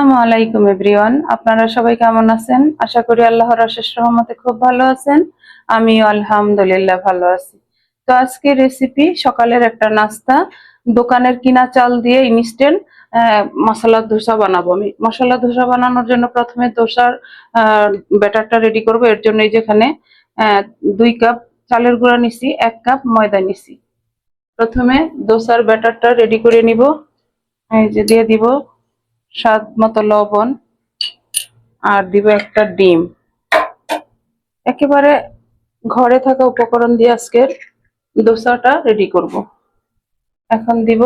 আসসালামু আলাইকুম এভরিওয়ান, আপনারা সবাই কেমন আছেন? আশা করি আল্লাহর অশেষ রহমতে খুব ভালো আছেন। আমিও আলহামদুলিল্লাহ ভালো আছি। তো আজকে রেসিপি সকালের একটা নাস্তা, দোকানের কিনা চাল দিয়ে ইনস্ট্যান্ট মশলা ধোসা বানাবো। আমি মশলা ধোসা বানানোর জন্য প্রথমে ধোসার ব্যাটারটা রেডি করব। এর জন্য এই যেখানে 2 কাপ চালের গুঁড়া নিছি, 1 কাপ ময়দা নিছি। প্রথমে ধোসার ব্যাটারটা রেডি করে নিব। এই যে দিয়ে দিব স্বাদ মতো লবণ, আর দিব একটা ডিম। একেবারে ঘরে থাকা উপকরণ দিয়ে আজকের দোসাটা রেডি করব। এখন দিব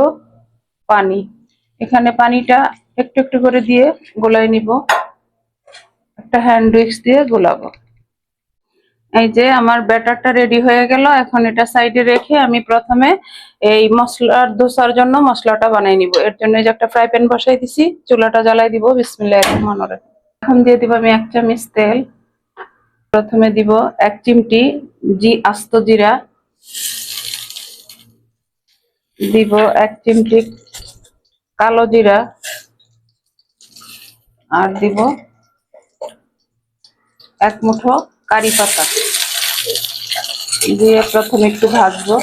পানি। এখানে পানিটা একটু একটু করে দিয়ে গোলাই নিব, একটা হ্যান্ড উইক্স দিয়ে গোলাবো। এই যে আমার ব্যাটারটা রেডি হয়ে গেল। এখন এটা সাইডে রেখে আমি প্রথমে এই মশলার ধোসার জন্য মশলাটা বানাই নিব। এর জন্য যে একটা ফ্রাই প্যান বসাই দিছি, চুলাটা জ্বালাই দিব। বিসমিল্লাহির রহমানির রহিম। এখন দিয়ে দিব আমি 1 চামচ তেল। প্রথমে দিব 1 চিমটি আস্ত জিরা, দিব 1 চিমটি কালো জিরা, আর দিব 1 মুঠো কারি পাতা দিয়ে প্রথমে একটু ভাজবো।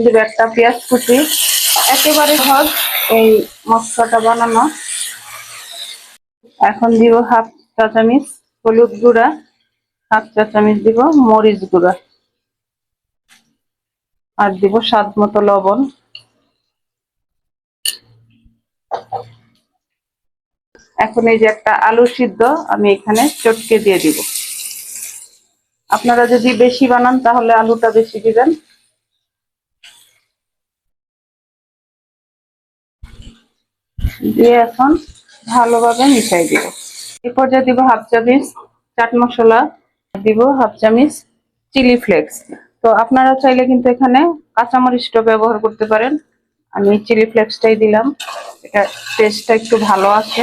দিব একটা পেঁয়াজ কুচি। একেবারে সহজ এই মশলাটা বানানো। এখন দিব 1/2 চা চামচ হলুদ গুঁড়া, 1/2 চা চামচ দিব মরিচ গুঁড়া, আর দিব স্বাদ মতো লবণ। এখন এই যে একটা আলু সিদ্ধ আমি এখানে চটকে দিয়ে দিব। আপনারা যদি বেশি বানান তাহলে আলুটা বেশি দিবেন। দিয়ে এখন ভালোভাবে মিশাই দিব। এই পর্যায়ে দিব 1/2 চামচ চাট মশলা, দিব 1/2 চামচ চিলি ফ্লেক্স। তো আপনারা চাইলে কিন্তু এখানে কাঁচামরিচটা ব্যবহার করতে পারেন। আমি চিলি ফ্লেক্সটাই দিলাম, এটা টেস্টটা একটু ভালো আসে।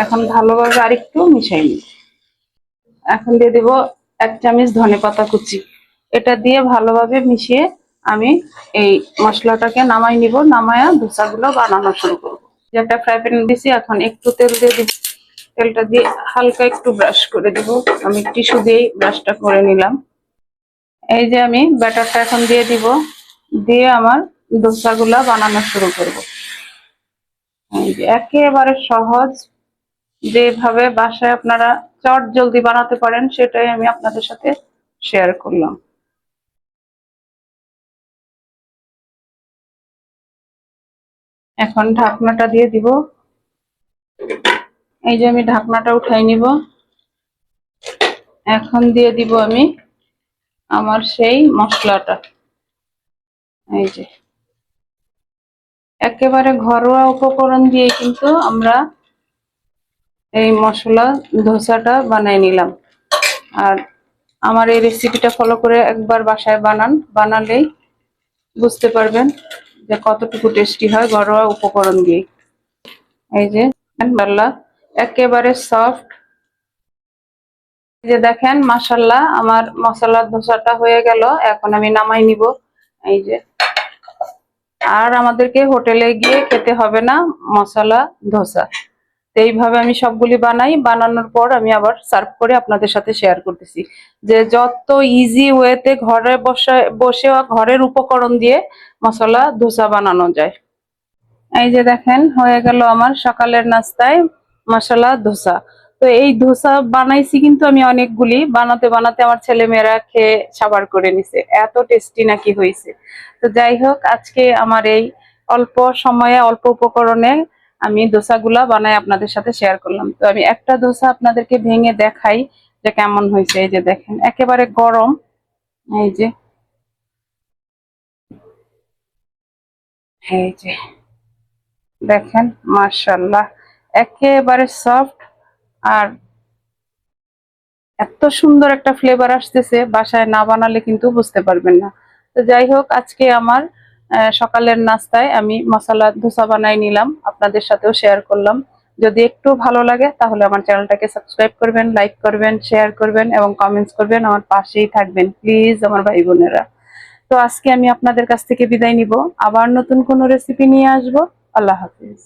এখন ভালোভাবে আরেকটু মিশাই নিই। এখন দিয়ে দিব 1 চামচ ধনেপাতা কুচি। এটা দিয়ে ভালোভাবে মিশিয়ে আমি এই মশলাটাকে নামাই নিব। নামায়া ধোসাগুলো বানানো শুরু করব। একটা ফ্রাই প্যান দিছি, এখন একটু তেল দিয়ে দিব। তেলটা দিয়ে হালকা একটু ব্রাশ করে দিব। আমি টিস্যু দিয়ে ব্রাশটা করে নিলাম। এই যে আমি ব্যাটারটা এখন দিয়ে দিব, দিয়ে আমার ধোসাগুলা বানানো শুরু করব। এই যে একেবারে সহজ, যেভাবে বাসায় আপনারা চট জলদি বানাতে পারেন সেটাই আমি আপনাদের সাথে শেয়ার করলাম। এখন ঢাকনাটা দিয়ে দিব। এই যে আমি ঢাকনাটা উঠাই নিব। এখন দিয়ে দিব আমি আমার সেই মশলাটা। এই যে একেবারে ঘরোয়া উপকরণ দিয়ে কিন্তু আমরা এই মশলা ধোসাটা বানাই নিলাম। আর আমার এই রেসিপিটা ফলো করে একবার বাসায় বানান, বানালেই বুঝতে পারবেন যে কতটুকু টেস্টি হয় ঘরোয়া উপকরণ দিয়ে। এই যে একেবারে সফট। এই যে দেখেন মাশাআল্লাহ আমার মশলার ধোসাটা হয়ে গেল। এখন আমি নামাই নিব। এই যে আর আমাদেরকে হোটেলে গিয়ে খেতে হবে না মশলা ধোসা। এইভাবে আমি সবগুলি বানাই। বানানোর পর আমি আবার সার্ভ করে আপনাদের সাথে শেয়ার করতেছি যে যত ইজি ওয়েতে ঘরে বসে ঘরের উপকরণ দিয়ে মশলা ধোসা বানানো যায়। এই যে দেখেন হয়ে গেল আমার সকালের নাস্তায় মশলা ধোসা। তো এই ধোসা বানাইছি কিন্তু আমি অনেকগুলি, বানাতে বানাতে আমার ছেলে মেয়েরা খেয়ে সাবার করে নিছে, এত টেস্টি নাকি হয়েছে। তো যাই হোক, আজকে আমার এই অল্প সময়ে অল্প উপকরণে আমি ধোসাগুলা বানাই আপনাদের সাথে শেয়ার করলাম। তো আমি একটা ধোসা আপনাদেরকে ভেঙে দেখাই যে কেমন হয়েছে। এই যে দেখেন একেবারে গরম। এই যে এই যে দেখেন মাশাআল্লাহ একেবারে সফট, আর এত সুন্দর একটা ফ্লেভার আসতেছে, বাসায় না বানালে কিন্তু বুঝতে পারবেন না। তো যাই হোক, আজকে আমার সকালের নাস্তায় আমি মশলা ধোসা বানাই নিলাম, আপনাদের সাথেও শেয়ার করলাম। যদি একটু ভালো লাগে তাহলে আমার চ্যানেলটাকে সাবস্ক্রাইব করবেন, লাইক করবেন, শেয়ার করবেন এবং কমেন্টস করবেন। আমার পাশেই থাকবেন প্লিজ আমার ভাই বোনেরা। তো আজকে আমি আপনাদের কাছ থেকে বিদায় নিব, আবার নতুন কোনো রেসিপি নিয়ে আসবো। আল্লাহ হাফিজ।